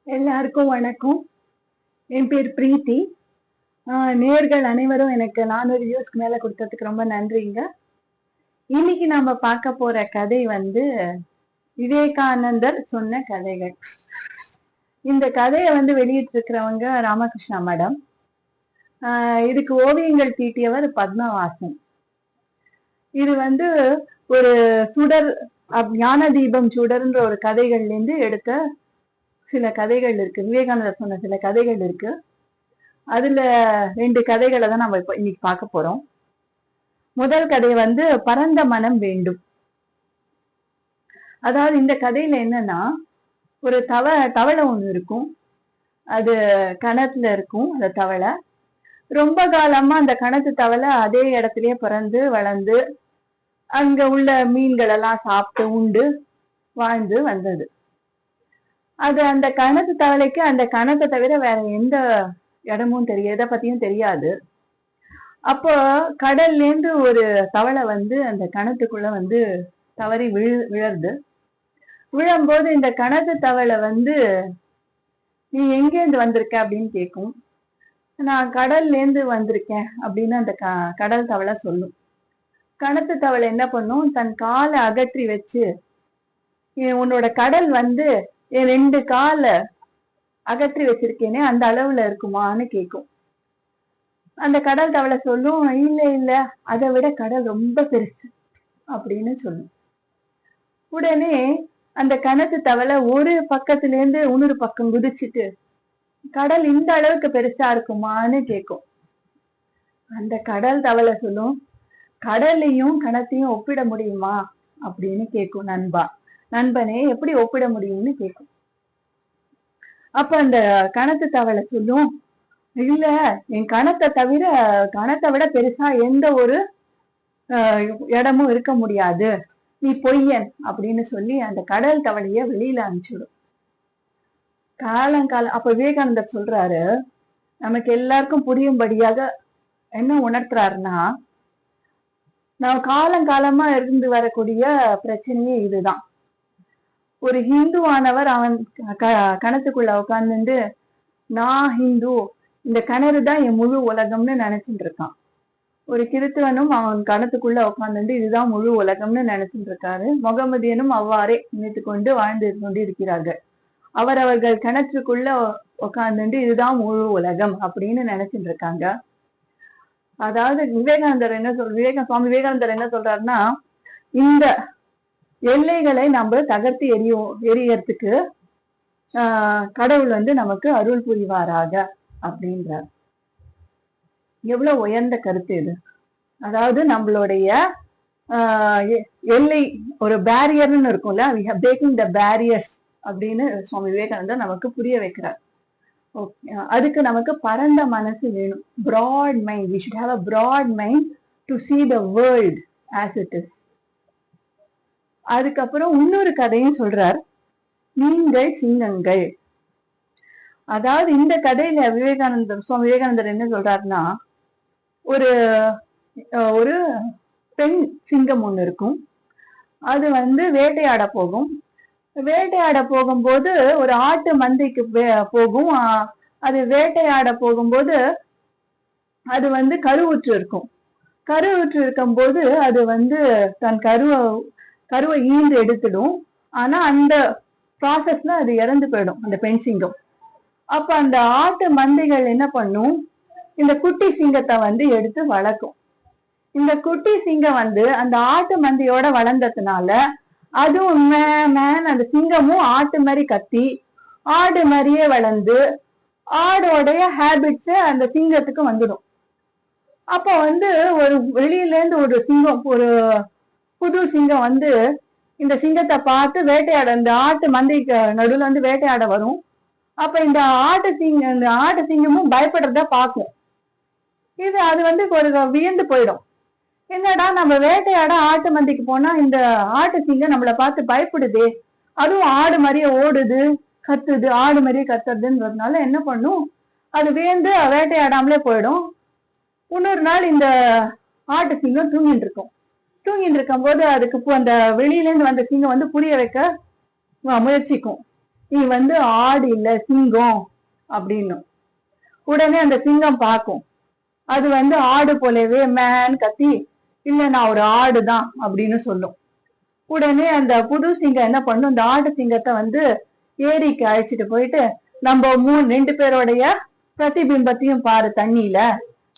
எல்லாருக்கும் வணக்கம். என் பேர் பிரீத்தி. நேர்கள் அனைவரும் எனக்கு 400 வியூஸ்க்கு மேல கொடுத்ததுக்கு ரொம்ப நன்றிங்க. இன்னைக்கு நாம பார்க்க போற கதை விவேகானந்தர் சொன்ன கதைகள். இந்த கதையை வெளியிட்டு இருக்கிறவங்க ராமகிருஷ்ணா மடம். இதுக்கு ஓவியங்கள் தீட்டியவர் பத்மவாசன். இது ஒரு சுடர் ஞான தீபம் சுடர்ன்ற ஒரு கதைகள்ல இருந்து எடுத்த சில கதைகள் இருக்கு. விவேகானந்தர் சொன்ன சில கதைகள் இருக்கு. அதுல 2 கதைகளை தான் நம்ம இன்னைக்கு பார்க்க போறோம். முதல் கதை பரந்த மனம் வேண்டும். அதாவது இந்த கதையில என்னன்னா, ஒரு தவளை ஒண்ணு இருக்கும். அது கணத்துல இருக்கும். அந்த தவளை ரொம்ப காலமா அந்த கணத்து தவளை அதே இடத்துலயே பிறந்து வளர்ந்து அங்க உள்ள மீன்கள் எல்லாம் சாப்பிட்டு உண்டு வாழ்ந்து வந்தது. அது அந்த கணத்து தவளைக்கு அந்த கணத்தை தவிர வேற எந்த இடமும் எதை பத்தியும் தெரியாது. அப்போ கடல்ல இருந்து ஒரு தவளை அந்த கணத்துக்குள்ள தவறி விழருது. விழும்போது இந்த கணத்து தவளை நீ எங்கேருந்து வந்திருக்க அப்படின்னு கேட்கும். நான் கடல்ல இருந்து வந்திருக்கேன் அப்படின்னு அந்த கடல் தவளை சொல்லும். கணத்து தவளை என்ன பண்ணும், தன் காலை அகற்றி வச்சு, உன்னோட கடல் என் 2 காலை அகற்றி வச்சிருக்கேனே அந்த அளவுல இருக்குமான்னு கேட்கும். அந்த கடல் தவளை சொல்லும், இல்ல அதை விட கடல் ரொம்ப பெருசு அப்படின்னு சொல்லும். உடனே அந்த கணத்து தவளை ஒரு பக்கத்துல இருந்து இன்னொரு பக்கம் குதிச்சுட்டு, கடல் இந்த அளவுக்கு பெருசா இருக்குமான்னு கேட்கும். அந்த கடல் தவளை சொல்லும், கடலையும் கணத்தையும் ஒப்பிட முடியுமா அப்படின்னு கேட்கும். நண்பனே, எப்படி ஒப்பிட முடியும்னு கேட்கும். அப்ப அந்த கணத்து தவளை சொல்லும், இல்ல, என் கணத்தை விட பெருசா எந்த ஒரு இடமும் இருக்க முடியாது, நீ பொய்யன் அப்படின்னு சொல்லி அந்த கடல் தவளைய வெளியில அனுப்பிச்சுடும். அப்ப விவேகானந்தர் சொல்றாரு, நமக்கு எல்லாருக்கும் புரியும்படியாக என்ன உணர்த்துறாருன்னா, நான் காலங்காலமா இருந்து வரக்கூடிய பிரச்சனையே இதுதான். ஒரு ஹிந்துவானவர் அவன் கணத்துக்குள்ள உட்கார்ந்து, நான் ஹிந்து, இந்த கிணறு தான் என் முழு உலகம்னு நினைச்சுட்டு இருக்கான். ஒரு கிறிஸ்தவனும் அவன் கணத்துக்குள்ள உட்கார்ந்து இதுதான் முழு உலகம்னு நினைச்சுட்டு இருக்காரு. முகமதியனும் அவ்வாறே நினைத்து கொண்டு வாழ்ந்து கொண்டு இருக்கிறார்கள். அவர்கள் கிணற்றுக்குள்ள உட்கார்ந்து இதுதான் முழு உலகம் அப்படின்னு நினைச்சுட்டு இருக்காங்க. அதாவது சுவாமி விவேகானந்தர் என்ன சொல்றாருன்னா, இந்த எல்லைகளை நம்ம தகர்த்து எரியறதுக்கு கடவுள் நமக்கு அருள் புரிவாராக அப்படின்றார். எவ்வளவு உயர்ந்த கருத்து இது. அதாவது நம்மளுடைய எல்லை ஒரு பேரியர்னு இருக்கும்ல, we have breaking the barriers அப்படின்னு சுவாமி விவேகானந்தர் நமக்கு புரிய வைக்கிறார். அதுக்கு நமக்கு பரந்த மனசு வேணும். broad mind, we should have a broad mind to see the world as it is. அதுக்கப்புறம் இன்னொரு கதையும் சொல்றார், நீங்கள் சிங்கங்கள். அதாவது இந்த கதையில சுவாமி விவேகானந்தர் என்ன சொல்றாருன்னா, ஒரு ஒரு பெண் சிங்கம் ஒண்ணு இருக்கும். அது வேட்டையாட போகும். வேட்டையாட போகும்போது ஒரு ஆட்டு மந்தைக்கு போகும். அது வேட்டையாட போகும்போது அது கருவுற்று இருக்கும். கருவுற்று இருக்கும் போது அது தன் கருவை ஈந்து எடுத்துடும். ஆனா அந்த ப்ராசஸ்ல அது இறந்து போயிடும் அந்த பெண் சிங்கம். அப்ப அந்த ஆட்டு மந்தைகள் என்ன பண்ணும், இந்த குட்டி சிங்கத்தை எடுத்து வளர்க்கும். இந்த குட்டி சிங்கம் அந்த ஆட்டு மந்தையோட வளர்ந்ததுனால அதுவும் அந்த சிங்கமும் ஆட்டு மாதிரி கத்தி ஆடு மாதிரியே வளர்ந்து ஆடோடைய ஹேபிட்ஸ் அந்த சிங்கத்துக்கு வந்துடும். அப்ப ஒரு வெளியில இருந்து ஒரு சிங்கம், ஒரு புது சிங்கம் இந்த சிங்கத்தை பார்த்து வேட்டையாட, இந்த ஆட்டு மந்தைக்கு நடுவுல வேட்டையாட வரும். அப்ப இந்த ஆட்டு சிங்கமும் பயப்படுறத பார்க்கும். இது அது ஒரு வியந்து போயிடும். என்னடா, நம்ம வேட்டையாட ஆட்டு மந்தைக்கு போனா இந்த ஆட்டு சிங்கம் நம்மளை பார்த்து பயப்படுதே, அதுவும் ஆடு மாதிரியே ஓடுது கத்துது, ஆடு மாதிரியே கத்துறதுன்றதுனால என்ன பண்ணும், அது வியந்து வேட்டையாடாமலே போயிடும். இன்னொரு நாள் இந்த ஆட்டு சிங்கம் தூங்கிட்டு இருக்கும் போது அதுக்கு அந்த வெளியில இருந்து வந்த சிங்கம் புரிய வைக்க முயற்சிக்கும். நீ வந்து ஆடு இல்ல சிங்கம் அப்படின்னும். உடனே அந்த சிங்கம் பார்க்கும், அது வந்து ஆடு போலவே மேன் கத்தி, இல்ல நான் ஒரு ஆடுதான் அப்படின்னு சொல்லும். உடனே அந்த புது சிங்கம் என்ன பண்ணும், இந்த ஆடு சிங்கத்தை வந்து ஏரிக்கு அழைச்சிட்டு போயிட்டு, நம்ம ரெண்டு பேருடைய பிரதிபிம்பத்தையும் பாரு தண்ணியில,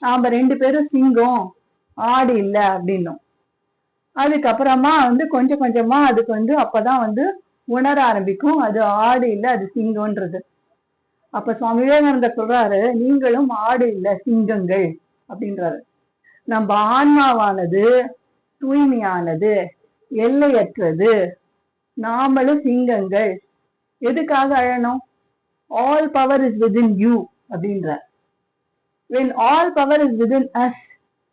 நாம ரெண்டு பேரும் சிங்கம் ஆடு இல்ல அப்படின்னும். அதுக்கப்புறமா வந்து கொஞ்சம் கொஞ்சமா அதுக்கு வந்து அப்பதான் வந்து உணர ஆரம்பிக்கும், அது ஆடு இல்ல அது சிங்கம்ன்றது. அப்ப சுவாமி விவேகானந்தர் சொல்றாரு, நீங்களும் ஆடு இல்ல சிங்கங்கள் அப்படின்றாரு. நம்ம ஆன்மாவானது தூய்மையானது, எல்லையற்றது, நாமளும் சிங்கங்கள். எதுக்காக அழணும்? All power is within you அப்படின்ற. when all power is within us,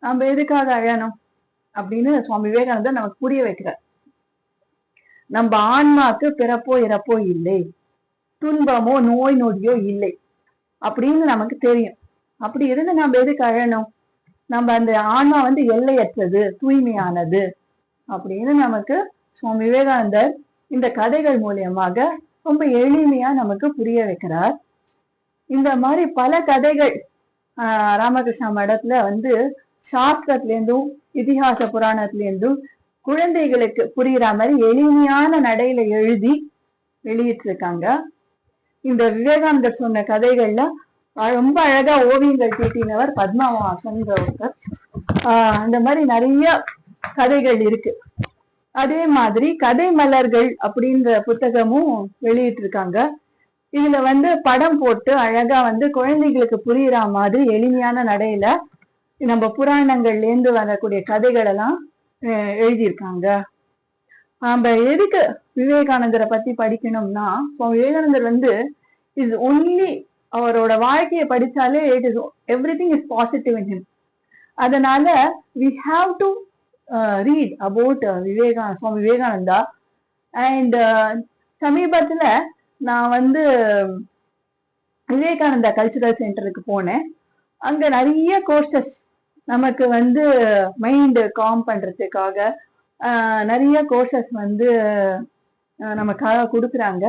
நம்ம எதுக்காக அழணும் அப்படின்னு சுவாமி விவேகானந்தர் நமக்கு புரிய வைக்கிறார். நம்ம ஆன்மாக்கு பிறப்போ இறப்போ இல்லை, துன்பமோ நோய் நொடியோ இல்லை அப்படின்னு நமக்கு தெரியும். அப்படி இருந்து நம்ம எதுக்கு அழணும்? நம்ம அந்த ஆன்மா வந்து எல்லையற்றது, தூய்மையானது அப்படின்னு நமக்கு சுவாமி விவேகானந்தர் இந்த கதைகள் மூலியமாக ரொம்ப எளிமையா நமக்கு புரிய வைக்கிறார். இந்த மாதிரி பல கதைகள் ராமகிருஷ்ணா மடத்துல வந்து சாஸ்திரத்துல இருந்தும் இதிகாச புராணத்துல இருந்தும் குழந்தைகளுக்கு புரியுற மாதிரி எளிமையான நடையில எழுதி வெளியிட்டு இருக்காங்க. இந்த சொன்ன கதைகள்ல ரொம்ப அழகா ஓவியங்கள் தீட்டினவர் பத்மவாசன் ஒருத்தர். அந்த மாதிரி நிறைய கதைகள் இருக்கு. அதே மாதிரி கதை மலர்கள் அப்படின்ற புத்தகமும் வெளியிட்டு இருக்காங்க. இதுல வந்து படம் போட்டு அழகா வந்து குழந்தைகளுக்கு புரியுற மாதிரி எளிமையான நடையில நம்ம புராணங்கள்ல இருந்து வரக்கூடிய கதைகள் எல்லாம் எழுதியிருக்காங்க. நம்ம எதுக்கு விவேகானந்தரை பத்தி படிக்கணும்னா, விவேகானந்தர் வந்து இஸ் ஒன்லி, அவரோட வாழ்க்கையை படிச்சாலே it is everything is positive in him. அதனால we have to read about Swami Vivekananda. And சமீபத்துல நான் வந்து விவேகானந்தா கல்ச்சுரல் சென்டருக்கு போனேன். அங்க நிறைய கோர்சஸ் நமக்கு வந்து மைண்ட் காம் பண்றதுக்காக நிறைய கோர்சஸ் வந்து நமக்காக கொடுக்குறாங்க.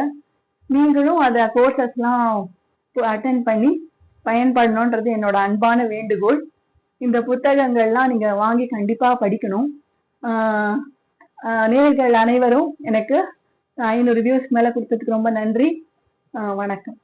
நீங்களும் அத கோர்சஸ்லாம் அட்டென்ட் பண்ணி பயன்படணும்ன்றது என்னோட அன்பான வேண்டுகோள். இந்த புத்தகங்கள்லாம் நீங்க வாங்கி கண்டிப்பா படிக்கணும். நேயர்கள் அனைவரும் எனக்கு 500 வியூஸ் மேல கொடுத்ததுக்கு ரொம்ப நன்றி. வணக்கம்.